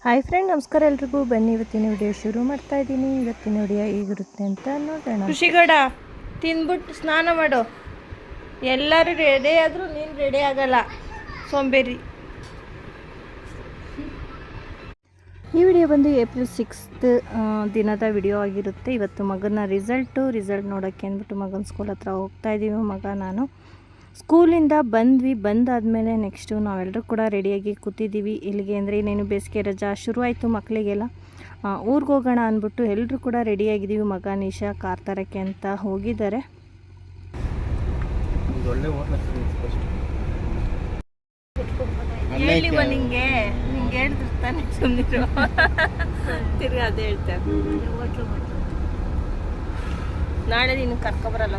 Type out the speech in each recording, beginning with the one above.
Hi friend, ನಮಸ್ಕಾರ ಎಲ್ರಿಗೂ. ಬನ್ನಿ ಇವತ್ತಿನ ವಿಡಿಯೋ ಶುರು ಮಾಡ್ತಾ ಇದ್ದೀನಿ. ಇವತ್ತಿನ ವಿಡಿಯೋ ಹೇಗಿರುತ್ತೆ ಅಂತ ನೋಡೋಣ. ಖುಷಿಗೌಡ, ತಿಂದ್ಬಿಟ್ಟು ಸ್ನಾನ ಮಾಡು. ಎಲ್ಲರೂ ರೆಡಿ ಆದರೂ ನೀನು ರೆಡಿ ಆಗಲ್ಲ, ಸೋಂಬೇರಿ. ಈ ವಿಡಿಯೋ ಬಂದು ಏಪ್ರಿಲ್ 6th ದಿನದ ವಿಡಿಯೋ ಆಗಿರುತ್ತೆ. ಇವತ್ತು ಮಗನ ರಿಸಲ್ಟ್ ನೋಡೋಕ್ಕೆ ಅಂದ್ಬಿಟ್ಟು ಮಗನ ಸ್ಕೂಲ್ ಹತ್ರ ಹೋಗ್ತಾ ಇದ್ದೀವಿ. ಮಗ ನಾನು ಸ್ಕೂಲಿಂದ ಬಂದಾದಮೇಲೆ ನೆಕ್ಸ್ಟು ನಾವೆಲ್ಲರೂ ಕೂಡ ರೆಡಿಯಾಗಿ ಕೂತಿದ್ದೀವಿ. ಇಲ್ಲಿಗೆ ಅಂದರೆ ಇನ್ನೇನು ಬೇಸಿಗೆ ರಜಾ ಶುರುವಾಯಿತು ಮಕ್ಕಳಿಗೆಲ್ಲ. ಊರಿಗೆ ಹೋಗೋಣ ಅಂದ್ಬಿಟ್ಟು ಎಲ್ಲರೂ ಕೂಡ ರೆಡಿಯಾಗಿದ್ದೀವಿ. ಮಗ ನಿಶಾ ಕಾರ್ ತರಕ್ಕೆ ಅಂತ ಹೋಗಿದ್ದಾರೆ. ಹೇಳಿವ ನಿಂಗೆ ಹೇಳಿದ್ರು ತಾನೆ ಸುಮ್ಮನಿರು. ತಿರ್ಗಿ ಅದೇ ಹೇಳ್ತಾರೆ. ನಾಳೆ ನೀನು ಕರ್ಕೊಬರಲ್ಲ.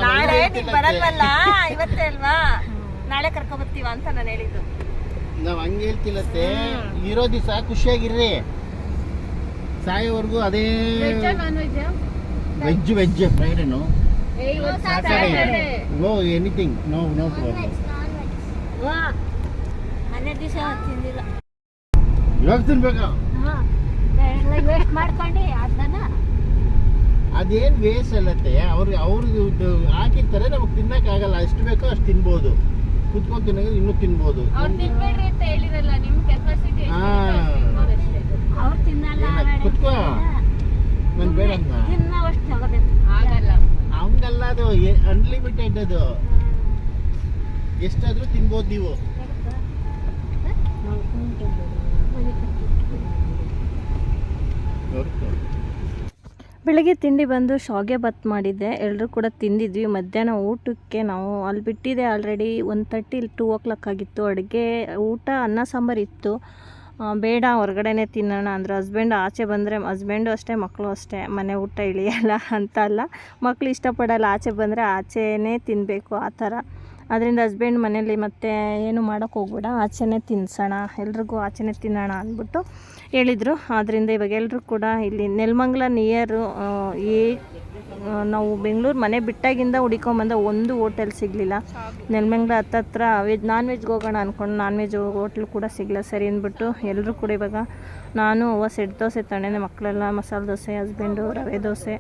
ನಾಳೆ ನೀನ್ ಬರಲ್ವಲ್ಲ, ಇವತ್ತೇ ಅಲ್ವಾ, ನಾಳೆ ಕರ್ಕೊಬರ್ತೀವ ಅಂತ ನಾನು ಹೇಳಿದ್ದು. ನಾವ್ ಹಂಗೆ ಹೇಳ್ತಿಲ್ಲತ್ತೆ, ಇರೋ ದಿವಸ ಖುಷಿಯಾಗಿರ್ರಿ, ಸಾಯೋವರೆಗೂ ಅದೇ ವೆಜ್ ಫ್ರೈಡೇನು ನೋ ಎನಿಥಿಂಗ್, ನೋ ಪ್ರಾಬ್ಲಮ್. ಇವಾಗ ತಿನ್ಬೇಕಾ? ಅದೇನ್ ವೇಸ್ಟ್ ಅಲ್ಲತ್ತೆ, ಅವ್ರಿಗೆ ಹಾಕಿರ್ತಾರೆ, ನಮಗೆ ತಿನ್ನಕ್ಕಾಗಲ್ಲ. ಎಷ್ಟು ಬೇಕೋ ಅಷ್ಟು ತಿನ್ಬೋದು, ಕುತ್ಕೊಂಡು ತಿನ್ನೋದು ಇನ್ನೂ ತಿನ್ಬೋದು. ಕುತ್ಕೋ, ನನ್ ಬೇಡ ಹಂಗಲ್ಲ, ಅದು ಅನ್ಲಿಮಿಟೆಡ್, ಅದು ಎಷ್ಟಾದ್ರೂ ತಿನ್ಬೋದು ನೀವು. ಬೆಳಗ್ಗೆ ತಿಂಡಿ ಬಂದು ಶಾವಿಗೆ ಬಾತ್ ಮಾಡಿದ್ದೆ, ಎಲ್ಲರೂ ಕೂಡ ತಿಂದಿದ್ವಿ. ಮಧ್ಯಾಹ್ನ ಊಟಕ್ಕೆ ನಾವು ಅಲ್ಲಿ ಬಿಟ್ಟಿದ್ದೆ ಆಲ್ರೆಡಿ 1:30 2 o'clock ಆಗಿತ್ತು. ಅಡುಗೆ ಊಟ ಅನ್ನ ಸಾಂಬಾರು ಇತ್ತು. ಬೇಡ ಹೊರಗಡೆನೇ ತಿನ್ನೋಣ ಅಂದರು ಹಸ್ಬೆಂಡ್. ಆಚೆ ಬಂದರೆ ಹಸ್ಬೆಂಡು ಅಷ್ಟೇ, ಮಕ್ಕಳು ಅಷ್ಟೇ, ಮನೆ ಊಟ ಇಳಿಯಲ್ಲ ಅಂತ ಅಲ್ಲ, ಮಕ್ಕಳು ಇಷ್ಟಪಡಲ್ಲ, ಆಚೆ ಬಂದರೆ ಆಚೆನೇ ತಿನ್ನಬೇಕು ಆ ಥರ. ಅದರಿಂದ ಹಸ್ಬೆಂಡ್ ಮನೇಲಿ ಮತ್ತೆ ಏನು ಮಾಡೋಕ್ಕೆ ಹೋಗ್ಬೇಡ, ಆಚೆನೇ ತಿನ್ಸೋಣ, ಎಲ್ರಿಗೂ ಆಚೆನೇ ತಿನ್ನೋಣ ಅಂದ್ಬಿಟ್ಟು ಹೇಳಿದರು. ಆದ್ದರಿಂದ ಇವಾಗ ಎಲ್ಲರೂ ಕೂಡ ಇಲ್ಲಿ ನೆಲಮಂಗಲ ನಿಯರು, ನಾವು ಬೆಂಗಳೂರು ಮನೆ ಬಿಟ್ಟಾಗಿಂದ ಹುಡ್ಕೊಂಬಂದ ಒಂದು ಹೋಟೆಲ್ ಸಿಗಲಿಲ್ಲ. ನೆಲಮಂಗಲ ಹತ್ತತ್ರ ನಾನ್ ವೆಜ್ಗೆ ಹೋಗೋಣ ಅಂದ್ಕೊಂಡು ನಾನ್ ವೆಜ್ ಹೋಟ್ಲು ಕೂಡ ಸಿಗಲ್ಲ. ಸರಿ ಅಂದ್ಬಿಟ್ಟು ಎಲ್ಲರೂ ಕೂಡ ಇವಾಗ ನಾನು ಸೆಟ್ ದೋಸೆ ತಗೊಂಡೆ, ಮಕ್ಕಳೆಲ್ಲ ಮಸಾಲೆ ದೋಸೆ, ಹಸ್ಬೆಂಡು ರವೆ ದೋಸೆ,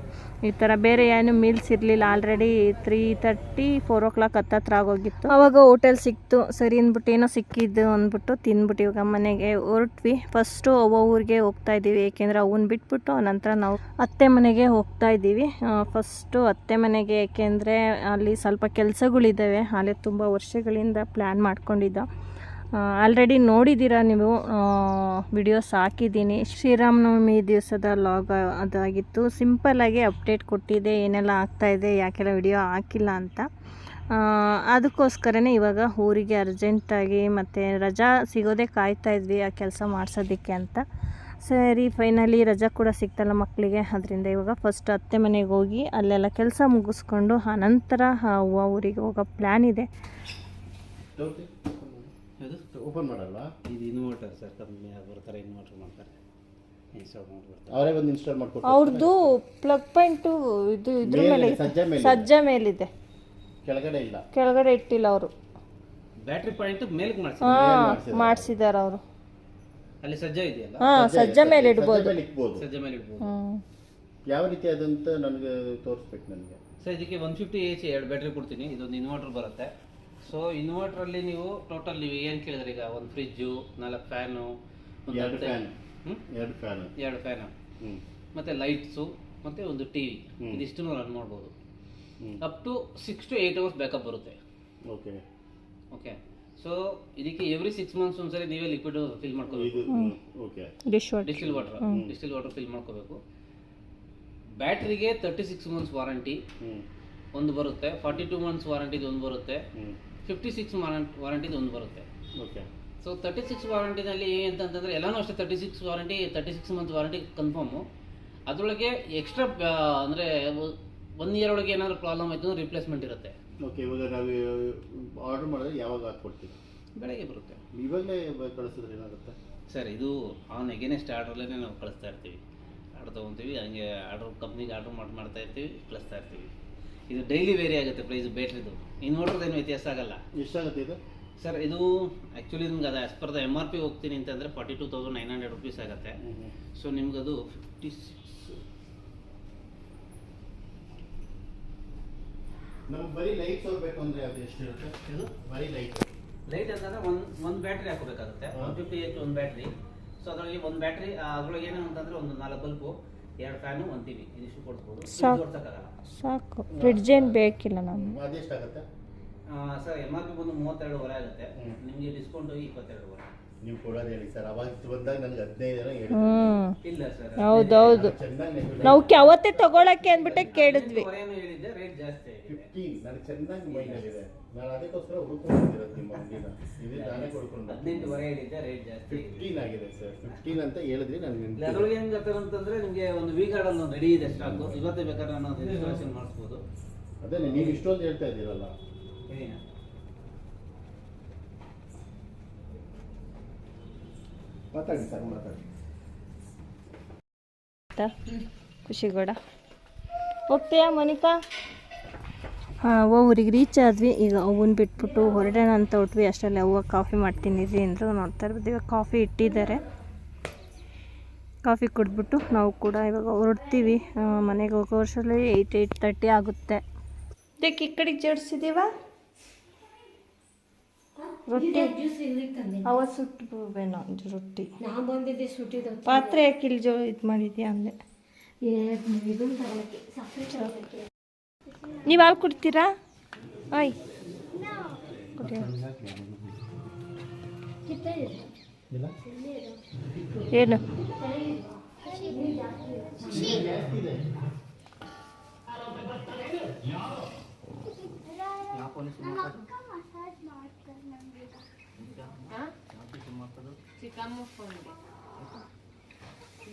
ಈ ಥರ ಬೇರೆ ಏನು ಮೀಲ್ಸ್ ಇರಲಿಲ್ಲ. ಆಲ್ರೆಡಿ 3:30 4 o'clock ಹತ್ತತ್ರ ಆಗೋಗಿತ್ತು. ಆವಾಗ ಹೋಟೆಲ್ ಸಿಕ್ತು. ಸರಿ ಅಂದ್ಬಿಟ್ಟು ಏನೋ ಸಿಕ್ಕಿದ್ದು ಅಂದ್ಬಿಟ್ಟು ತಿಂದ್ಬಿಟ್ಟು ಇವಾಗ ಮನೆಗೆ ಹೊರಟ್ವಿ. ಫಸ್ಟು ಅವ್ವ ಊರಿಗೆ ಹೋಗ್ತಾ ಇದ್ದೀವಿ, ಏಕೆಂದರೆ ಅವನ್ನ ಬಿಟ್ಬಿಟ್ಟು ನಂತರ ನಾವು ಅತ್ತೆ ಮನೆಗೆ ಹೋಗ್ತಾ ಇದ್ದೀವಿ. ಫಸ್ಟು ಅತ್ತೆ ಮನೆಗೆ, ಏಕೆಂದರೆ ಅಲ್ಲಿ ಸ್ವಲ್ಪ ಕೆಲಸಗಳಿದ್ದಾವೆ. ಅಲ್ಲಿ ತುಂಬ ವರ್ಷಗಳಿಂದ ಪ್ಲ್ಯಾನ್ ಮಾಡ್ಕೊಂಡಿದ್ದ. ಆಲ್ರೆಡಿ ನೋಡಿದ್ದೀರಾ ನೀವು, ವಿಡಿಯೋಸ್ ಹಾಕಿದ್ದೀನಿ. ಶ್ರೀರಾಮನವಮಿ ದಿವಸದ ಲಾಗ್ ಅದಾಗಿತ್ತು. ಸಿಂಪಲ್ಲಾಗಿ ಅಪ್ಡೇಟ್ ಕೊಟ್ಟಿದ್ದೆ, ಏನೆಲ್ಲ ಆಗ್ತಾಯಿದೆ, ಯಾಕೆಲ್ಲ ವಿಡಿಯೋ ಹಾಕಿಲ್ಲ ಅಂತ. ಅದಕ್ಕೋಸ್ಕರನೇ ಇವಾಗ ಊರಿಗೆ ಅರ್ಜೆಂಟಾಗಿ ಮತ್ತು ರಜಾ ಸಿಗೋದೇ ಕಾಯ್ತಾ ಇದ್ವಿ ಆ ಕೆಲಸ ಮಾಡಿಸೋದಕ್ಕೆ ಅಂತ. ಸರಿ, ಫೈನಲಿ ರಜಾ ಕೂಡ ಸಿಗ್ತಲ್ಲ ಮಕ್ಕಳಿಗೆ. ಅದರಿಂದ ಇವಾಗ ಫಸ್ಟ್ ಅತ್ತೆ ಮನೆಗೆ ಹೋಗಿ ಅಲ್ಲೆಲ್ಲ ಕೆಲಸ ಮುಗಿಸ್ಕೊಂಡು ಆನಂತರ ಊರಿಗೆ ಹೋಗೋ ಪ್ಲ್ಯಾನ್ ಇದೆ. ಓಪನ್ ಮಾಡಲ್ಲ, ಇದು ಇನ್ವರ್ಟರ್ ಸರ್, ಕಂಪ್ನಿ ಬರ್ತಾರೆ ಇನ್ವರ್ಟರ್ ಮಾಡ್ತಾರೆ, ಇನ್ಸ್ಟಾಲ್ ಮಾಡ್ತಾರೆ, ಅವರೇ ಬಂದು ಇನ್ಸ್ಟಾಲ್ ಮಾಡ್ಕೊಡ್ತಾರೆ. ಅವ್ರದ್ದು ಪ್ಲಗ್ ಪಾಯಿಂಟು ಇದು ಇದ್ರ ಮೇಲೆ ಸಜ್ಜ ಮೇಲಿದೆ, ಕೆಳಗಡೆ ಇಲ್ಲ, ಕೆಳಗಡೆ ಇಟ್ಟಿಲ್ಲ ಅವರು. ಬ್ಯಾಟ್ರಿ ಪಾಯಿಂಟ್ ಮೇಲಕ್ಕೆ ಮಾಡಿಸಿದ್ದಾರೆ ಅವರು. ಅಲ್ಲಿ ಸಜ್ಜ ಇದೆಯಲ್ಲ, ಸಜ್ಜ ಮೇಲೆ ಇಡ್ಬೋದು, ಸಜ್ಜ ಮೇಲೆ ಇಡ್ಬೋದು. ಯಾವ ರೀತಿ ಅದಂತ ನನಗೆ ತೋರಿಸ್ಬೇಕು. ನನಗೆ ಸರ್ ಇದಕ್ಕೆ 150 AH 2 ಬ್ಯಾಟ್ರಿ ಕೊಡ್ತೀನಿ. ಇದೊಂದು ಇನ್ವರ್ಟರ್ ಬರುತ್ತೆ. ಸೊ ಇನ್ವರ್ಟ್ರಲ್ಲಿ ನೀವು ಟೋಟಲ್ ನೀವು ಏನು ಕೇಳಿದ್ರೆ, ಈಗ ಒಂದು ಫ್ರಿಜ್ಜು, 4 ಫ್ಯಾನು, 2 ಫ್ಯಾನು, ಮತ್ತು ಲೈಟ್ಸು, ಮತ್ತು ಒಂದು TV, ಇದಿಷ್ಟನ್ನು ರನ್ ಮಾಡ್ಬೋದು. Up to 6 to 8 hours backup ಬರುತ್ತೆ. ಓಕೆ ಸೊ ಇದಕ್ಕೆ ಎವ್ರಿ 6 months ಒಂದ್ಸರಿ ನೀವೇ ಲಿಕ್ವಿಡ್ ಫಿಲ್ ಮಾಡ್ಕೋಬೇಕು. ಡಿಸ್ಟಿಲ್ ವಾಟರ್ ಫಿಲ್ ಮಾಡ್ಕೋಬೇಕು. ಬ್ಯಾಟ್ರಿಗೆ 36 months ವಾರಂಟಿ ಒಂದು ಬರುತ್ತೆ, 42 months ವಾರಂಟಿದು ಒಂದು ಬರುತ್ತೆ, 56 ವಾರಂಟಿದು ಒಂದು ಬರುತ್ತೆ. ಸೊ 36 ವಾರಂಟಿನಲ್ಲಿ ಏನಂತಂದರೆ ಎಲ್ಲನೂ ಅಷ್ಟೇ, 36 ವಾರಂಟಿ, 36 months ವಾರಂಟಿ ಕನ್ಫರ್ಮು. ಅದರೊಳಗೆ ಎಕ್ಸ್ಟ್ರಾ ಅಂದರೆ 1 year ಒಳಗೆ ಏನಾದರೂ ಪ್ರಾಬ್ಲಮ್ ಆಯಿತು ಅಂದರೆ ರಿಪ್ಲೇಸ್ಮೆಂಟ್ ಇರುತ್ತೆ. ಓಕೆ, ಇವಾಗ ನಾವು ಆರ್ಡರ್ ಮಾಡಿದ್ರೆ ಯಾವಾಗ ಹಾಕ್ಕೊಡ್ತೀವಿ? ಬೆಳಗ್ಗೆ ಬರುತ್ತೆ. ಇವಾಗಲೇ ಕಳಿಸಿದ್ರೆ ಏನಾಗುತ್ತೆ ಸರ್? ಇದು ಆನ್ ಎಗೇನೆಸ್ಟ್ ಆರ್ಡ್ರಲ್ಲೇ ನಾವು ಕಳಿಸ್ತಾ ಇರ್ತೀವಿ. ಆರ್ಡರ್ ತೊಗೊತೀವಿ, ಹಂಗೆ ಆರ್ಡರ್ ಕಂಪ್ನಿಗೆ ಆರ್ಡರ್ ಮಾಡ್ತಾ ಇರ್ತೀವಿ, ಕಳಿಸ್ತಾ ಇರ್ತೀವಿ. ಇದು ಡೈಲಿ ವೇರಿ ಆಗುತ್ತೆ ಪ್ರೈಸ್ ಬ್ಯಾಟ್ರಿದು. ಇನ್ವರ್ಟರ್ದೇನು ವ್ಯತ್ಯಾಸ ಆಗಲ್ಲ. ಎಷ್ಟಾಗುತ್ತೆ ಇದು? ಸರ್ ಇದು ಆ್ಯಕ್ಚುಲಿ ನಿಮ್ಗೆ ಅದು ಆ್ಯಸ್ ಪರ್ ದ MRP ಹೋಗ್ತೀನಿ ಅಂತಂದರೆ 42,900 ರುಪೀಸ್ ಆಗುತ್ತೆ. ಸೊ ನಿಮ್ಗದು 56 ನಮ್ಗೆ ಬರೀ ಲೈಟ್ ಹೋಗ್ಬೇಕು ಅಂದರೆ ಅದು ಎಷ್ಟು ಇರುತ್ತೆ? ಇದು ಬರೀ ಲೈಟ್ ಅಂತಂದರೆ ಒಂದು ಬ್ಯಾಟ್ರಿ ಹಾಕೋಬೇಕಾಗುತ್ತೆ. 150H ಒಂದು ಬ್ಯಾಟ್ರಿ. ಸೊ ಅದರಲ್ಲಿ ಒಂದು ಬ್ಯಾಟ್ರಿ ಅದರೊಳಗೆ ಏನೇನು ಅಂತಂದರೆ ಒಂದು 4 ಬಲ್ಬು, 2 ಫ್ಯಾನು, 1 TV ಇದಿಷ್ಟು ಕೊಡ್ಬೋದು. ಓಡಿಸೋಕ್ಕಾಗಲ್ಲ. ಸಾಕು, ಫ್ರಿಡ್ಜ್ ಏನು ಬೇಕಿಲ್ಲ ನಮ್ಗೆ. ಅದೆಷ್ಟಾಗುತ್ತೆ ಸರ್ MRP ಬಂದು 32,500 ಆಗುತ್ತೆ. ನಿಮಗೆ ಡಿಸ್ಕೌಂಟ್ 22,500. ನೀವು ಕೊಡೋದು ಹೇಳಿ ಸರ್. ಅವಾಗ ಬಂದಾಗ ನನಗೆ 15 ಹೇಳಿ. ಇಲ್ಲ ಸರ್, ಹೌದೌದು, ಚೆನ್ನಾಗಿ ನಾವು ಅವತ್ತೇ ತಗೊಳಕ್ಕೆ ಅಂದ್ಬಿಟ್ಟೆ ಕೇಳಿದ್ವಿ. ಹೇಳಿದ್ದೆ ರೇಟ್ ಜಾಸ್ತಿ ಆಗಿದೆ. 15 ನನಗೆ ಚೆನ್ನಾಗಿ ಮೈಂಡಲ್ಲಿದೆ. ನಾನು ಅದಕ್ಕೋಸ್ಕರ ಹುಡುಕೊಂಡಿರೋದು ನಿಮ್ಮ ಅಂಗಡಿನ. ಇದು ನಾನೇ ಕೊಡ್ಕೊಂಡು 18,500 ಹೇಳಿದ್ದೆ, ರೇಟ್ ಜಾಸ್ತಿ 15 ಆಗಿದೆ ಸರ್. 15 ಅಂತ ಹೇಳಿದ್ರಿ ನನಗೆ. ಅದ್ರೊಳಗೆ ಹೆಂಗ್ ಅಂತಂದ್ರೆ ನಿಮಗೆ ಒಂದು ವಿ ಗಾರ್ಡನ್ ಒಂದು ರೆಡಿ ಇದೆ ಸ್ಟಾಕ್. ಇವತ್ತೇ ಬೇಕಾದ್ರೆ ನಾನು ಇನ್ಸ್ಟಾಲೇಷನ್ ಮಾಡಿಸ್ಬೋದು. ಅದೇ ನೀವು ಇಷ್ಟೊಂದು ಹೇಳ್ತಾ ಇದ್ದೀರಲ್ಲ. ಮಾತಾಡಿ ಸರ್, ಮಾತಾಡಿ. ಖುಷಿಗೌಡ ಹೋಗ್ತೀಯಾ ಮೋನಿಕಾ? ಹಾಂ, ಊರಿಗೆ ರೀಚ್ ಆದ್ವಿ. ಈಗ ಅವನ್ನ ಬಿಟ್ಬಿಟ್ಟು ಹೊರಡೋಣ ಅಂತ ಹೊಟ್ವಿ. ಅಷ್ಟರಲ್ಲಿ ಅವ್ವ ಕಾಫಿ ಮಾಡ್ತೀನಿ ರೀ ಅಂದರು. ನೋಡ್ತಾ ಇರ್ಬೋದು, ಇವಾಗ ಕಾಫಿ ಇಟ್ಟಿದ್ದಾರೆ. ಕಾಫಿ ಕುಡಿದ್ಬಿಟ್ಟು ನಾವು ಕೂಡ ಇವಾಗ ಹೊರಡ್ತೀವಿ. ಮನೆಗೆ ಹೋಗೋ ವರ್ಷದಲ್ಲಿ 8:30 ಆಗುತ್ತೆ. ಇದಕ್ಕೆ ಈ ಕಡೆಗೆ ಜೋಡಿಸಿದ್ದೀವ ರೊಟ್ಟಿ. ಅವ ಸುಟ್ಟಬೇನೋ ರೊಟ್ಟಿ. ಪಾತ್ರೆ ಯಾಕೆ ಇಲ್ಲಿ ಇದು ಮಾಡಿದ್ಯಾ ಅಂದೆ. ನೀವು ಹಾಲು ಕುಡ್ತೀರಾ? ಆಯ್ ಏನು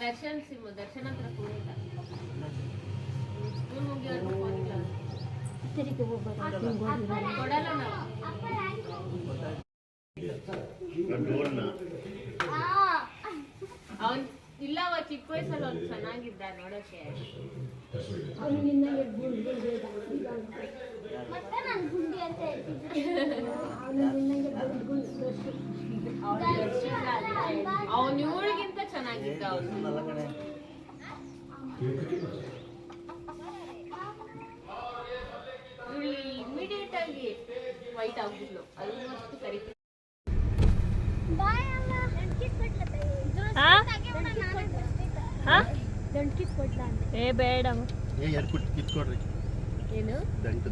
ದರ್ಶನ್ ಸಿಮ್ ದರ್ಶನ್ ಹತ್ರ ಫೋನ್ ಇಲ್ಲ. ಸ್ಕೂಲ್ ಹೋಗಿ ಫೋನ್ ಇಲ್ಲ ಕೊಡಲ್ಲ ನಾವು. ಅವನ್ ಇಲ್ಲ, ಅವ ಚಿಕ್ಕ ವಯಸ್ಸಲ್ಲಿ ಅವ್ನು ಚೆನ್ನಾಗಿದ್ದ ನೋಡಕ್ಕೆ. ಅವನು ಇವಳಿಗಿಂತ ಚೆನ್ನಾಗಿದ್ದ. ಅವನು ಇಮಿಡಿಯೇಟ್ ಆಗಿ ವೈಟ್ ಆಗ್ಬಿಡ್ಲು. ಆಲ್ಮೋಸ್ಟ್ ಕರಿತೀವಿ. ಏ ಬೇಡ ಕಿತ್ಕೊಡ್ರಿ. ಏನು ದಂಟು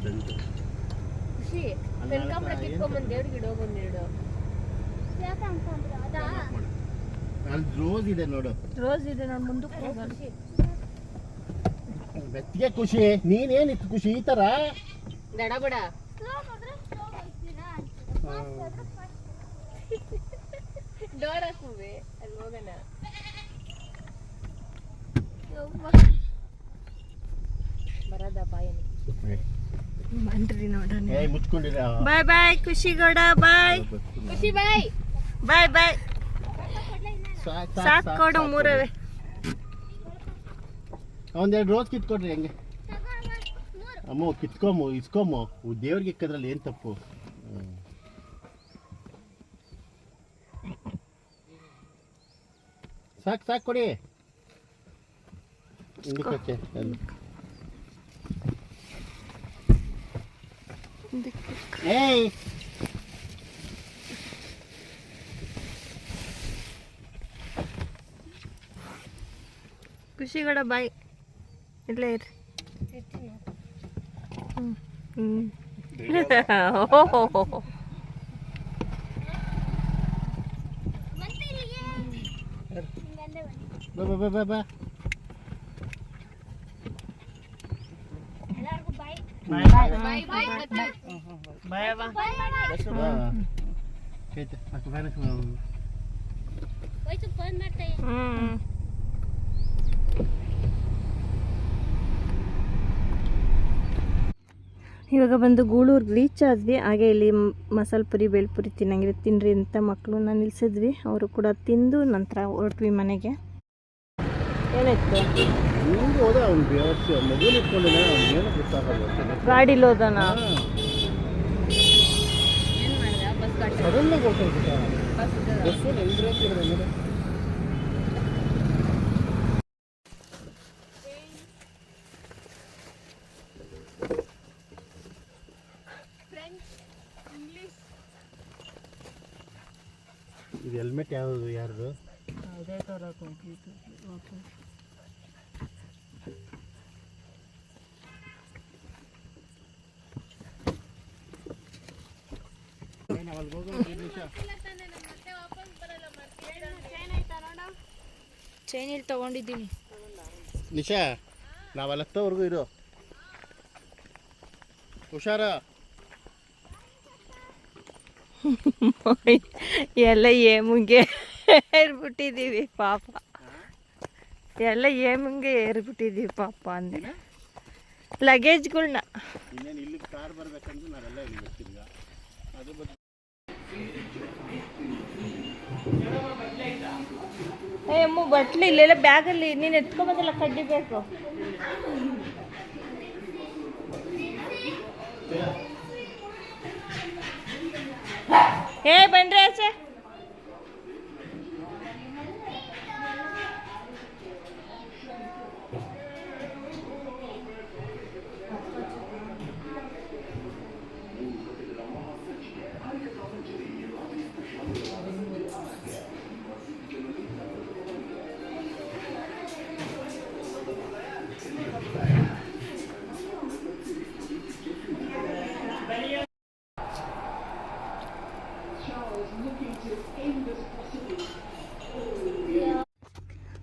ಖುಷಿ ಕನಕಾಂಬರ ಕಿತ್ಕೊಂಡ್ಬಂದು ದೇವ್ರಿಗೆ ಇಡೋಗೊಂದಿಡು. ಅಲ್ಲಿ ರೋಸ್ ಇದೆ ನೋಡು. ರೋಸ್ ಇದೆ ನೋಡಿ, ಮುಂದಕ್ಕೆ ಹೋಗೋಣ. ಬೆತ್ತಿಗೆ ಖುಷಿ. ನೀನೇನಿತ್ತು ಖುಷಿ ಈ ತರ ದಡ ಬಡ ಡೋರ್ ಹಾಕುವೆ ಅಲ್ಲಿ ಹೋಗೋಣ. ಬರದಪ್ಪ ಏನು ಬನ್ರಿ ನೋಡೋಣ. ಮುಚ್ಕೊಂಡಿರ. ಬಾಯ್ ಬಾಯ್ ಖುಷಿಗೌಡ. ಬಾಯ್ ಖುಷಿ ಬಾಯ್. ಬಾಯ್ ಬಾಯ್. ಸಾಕು ಕೊಡು ಮೂರವೇ. ಒಂದೆರಡು ರೋಸ್ ಕಿತ್ಕೊಡ್ರಿ ಹಂಗೆ. ಅಮ್ಮ ಕಿತ್ಕೊಮು ಇಸ್ಕೊಮು. ದೇವ್ರಿಗೆ ಇಕ್ಕದ್ರಲ್ಲಿ ಏನು ತಪ್ಪು? ಸಾಕು ಸಾಕು ಕೊಡಿ. ಹಿಂದಕ್ಕೆ ಏಯ್ ಖುಷಿಗೌಡ ಬಾಯ್. ಇಲ್ಲೇ ಇರಿ. ಬಾ ಬಾ ಬಾ ಬಾ. ಬಾಯ್ ಬಾಯ್ ಬಾಯ್ ಬಾ. ಇವಾಗ ಬಂದು ಗೂಳೂರ್ಗೆ ರೀಚ್ ಆದ್ವಿ. ಹಾಗೆ ಇಲ್ಲಿ ಮಸಾಲೆ ಪುರಿ ಬೇಲ್ಪುರಿ ತಿನ್ನಂಗಿದ್ರೆ ತಿನ್ನಿರಿ ಅಂತ ಮಕ್ಕಳನ್ನ ನಿಲ್ಲಿಸಿದ್ವಿ. ಅವರು ಕೂಡ ತಿಂದು ನಂತರ ಹೊರಟ್ವಿ ಮನೆಗೆ. ಏನಾಯ್ತು? ಗಾಡೀಲಿ ಹೋದನ. ಸಡನ್ನಾಗಿ ಹೊರಟೋಗ್ಬಿಟ್ಟ ಬಸ್ಸು ಬ್ರೇಕ್ ಇದ್ರೆ ಮೇಲೆ ಇದು ಹೆಲ್ಮೆಟ್ ಯಾವುದು ಯಾರ್ದು ಚೈನ್ ಇಲ್ಲಿ ತಗೊಂಡಿದ್ದೀನಿ. ನಿಶಾ ನಾವಲ್ಲಿ ಹತ್ತೋವರೆಗೂ ಇರು, ಹುಷಾರ. ಎಲ್ಲ ಏಮುಂಗೆ ಏರ್ಬಿಟ್ಟಿದ್ದೀವಿ ಪಾಪ, ಎಲ್ಲ ಏಮುಂಗೆ ಏರ್ಬಿಟ್ಟಿದ್ದೀವಿ ಪಾಪ ಅಂದೆ ಲಗೇಜ್ಗಳ್ನ. ಇನ್ನೇನು ಇಲ್ಲಿ ಕಾರ್ ಬರ್ಬೇಕಂದ್ರೆ ನಾವೆಲ್ಲ ಇಲ್ಲಿ ಬರ್ತೀವಿ. ಅದು ಅಮ್ಮ ಬಟ್ಲು ಇಲ್ಲೆಲ್ಲ ಬ್ಯಾಗಲ್ಲಿ ನೀನು ಎತ್ಕೊಂಬಂದಲ್ಲ ಕಡ್ಡಿ ಬೇಕು. ಬನ್ರಿ ಆಚೆ.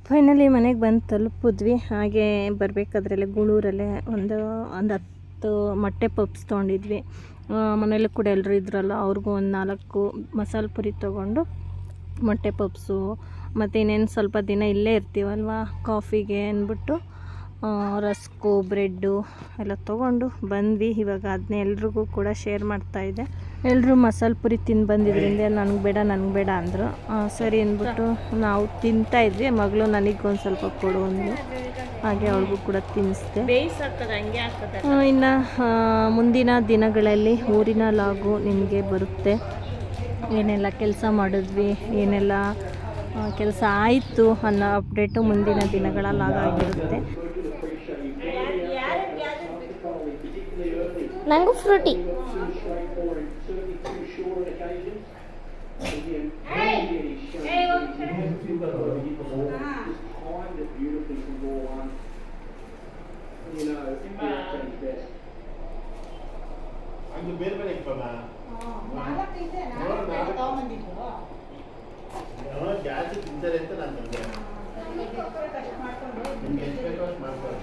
ಫೈನಲಿ ಮನೆಗೆ ಬಂದು ತಲುಪಿದ್ವಿ. ಹಾಗೆ ಬರಬೇಕಾದ್ರಲ್ಲೇ ಗೂಳೂರಲ್ಲೇ ಒಂದು 10 ಮೊಟ್ಟೆ ಪಪ್ಸ್ ತೊಗೊಂಡಿದ್ವಿ. ಮನೇಲಿ ಕೂಡ ಎಲ್ಲರೂ ಇದ್ರಲ್ಲ, ಅವ್ರಿಗೂ ಒಂದು 4 ಮಸಾಲೆ ಪುರಿ ತೊಗೊಂಡು ಮೊಟ್ಟೆ ಪಪ್ಸು ಮತ್ತು ಇನ್ನೇನು ಸ್ವಲ್ಪ ದಿನ ಇಲ್ಲೇ ಇರ್ತೀವಲ್ವ ಕಾಫಿಗೆ ಅಂದ್ಬಿಟ್ಟು ರಸ್ಕು ಬ್ರೆಡ್ಡು ಎಲ್ಲ ತೊಗೊಂಡು ಬಂದ್ವಿ. ಇವಾಗ ಅದನ್ನೇ ಎಲ್ರಿಗೂ ಕೂಡ ಶೇರ್ ಮಾಡ್ತಾಯಿದ್ದೆ. ಎಲ್ಲರೂ ಮಸಾಲೆ ಪುರಿ ತಿಂದು ಬಂದಿದ್ದರಿಂದ ನನಗೆ ಬೇಡ ಅಂದರು. ಸರಿ ಅಂದ್ಬಿಟ್ಟು ನಾವು ತಿಂತಾಯಿದ್ವಿ. ಮಗಳು ನನಗೆ ಒಂದು ಸ್ವಲ್ಪ ಕೊಡು ಅಂದು, ಹಾಗೆ ಅವ್ರಿಗೂ ಕೂಡ ತಿನ್ನಿಸ್ದೆ. ಇನ್ನು ಮುಂದಿನ ದಿನಗಳಲ್ಲಿ ಊರಿನ ಲಾಗು ನಿಮಗೆ ಬರುತ್ತೆ. ಏನೆಲ್ಲ ಕೆಲಸ ಮಾಡಿದ್ವಿ, ಏನೆಲ್ಲ ಕೆಲಸ ಆಯಿತು ಅನ್ನೋ ಅಪ್ಡೇಟು ಮುಂದಿನ ದಿನಗಳ ಲಾಗ್ ಆಗಿರುತ್ತೆ. ನನಗೂ ಫ್ರೂಟಿ. ಅದು ಬೇರೆ ಬೇರೆ ಇಪ್ಪಲ್ಲ ಜಾಸ್ತಿ ತಿಂತಾರೆ ಅಂತ ನಾನು ತಂದೆ. ನಿಮ್ಗೆ ಎಷ್ಟು ಬೇಕೋ ಅಷ್ಟು ಮಾಡ್ಕೊಳ್ಳಿ.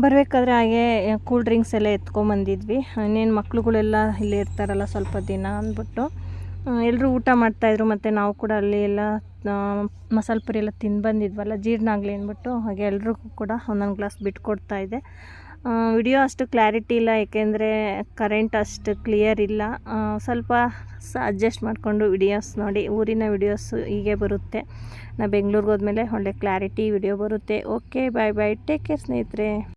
ಬರಬೇಕಾದ್ರೆ ಹಾಗೆ ಕೂಲ್ ಡ್ರಿಂಕ್ಸ್ ಎಲ್ಲ ಎತ್ಕೊಂಬಂದಿದ್ವಿ. ಇನ್ನೇನು ಮಕ್ಳುಗಳೆಲ್ಲ ಇಲ್ಲೇ ಇರ್ತಾರಲ್ಲ ಸ್ವಲ್ಪ ದಿನ ಅಂದ್ಬಿಟ್ಟು ಎಲ್ಲರೂ ಊಟ ಮಾಡ್ತಾಯಿದ್ರು. ಮತ್ತು ನಾವು ಕೂಡ ಅಲ್ಲಿ ಎಲ್ಲ ಮಸಾಲೆ ಪುರಿ ಎಲ್ಲ ತಿಂದು ಬಂದಿದ್ವಲ್ಲ, ಜೀರ್ಣ ಆಗಲಿ ಅಂದ್ಬಿಟ್ಟು ಹಾಗೆ ಎಲ್ರಿಗೂ ಕೂಡ ಒಂದೊಂದು ಗ್ಲಾಸ್ ಬಿಟ್ಕೊಡ್ತಾಯಿದ್ದೆ. ವಿಡಿಯೋ ಅಷ್ಟು ಕ್ಲಾರಿಟಿ ಇಲ್ಲ, ಏಕೆಂದರೆ ಕರೆಂಟ್ ಅಷ್ಟು ಕ್ಲಿಯರ್ ಇಲ್ಲ. ಸ್ವಲ್ಪ ಅಡ್ಜಸ್ಟ್ ಮಾಡಿಕೊಂಡು ವಿಡಿಯೋಸ್ ನೋಡಿ. ಊರಿನ ವಿಡಿಯೋಸು ಹೀಗೆ ಬರುತ್ತೆ. ನಾ ಬೆಂಗಳೂರಿಗೆ ಹೋದ್ಮೇಲೆ ಒಳ್ಳೆ ಕ್ಲಾರಿಟಿ ವಿಡಿಯೋ ಬರುತ್ತೆ. ಓಕೆ, ಬಾಯ್ ಟೇಕ್ ಕೇರ್ ಸ್ನೇಹಿತರೆ.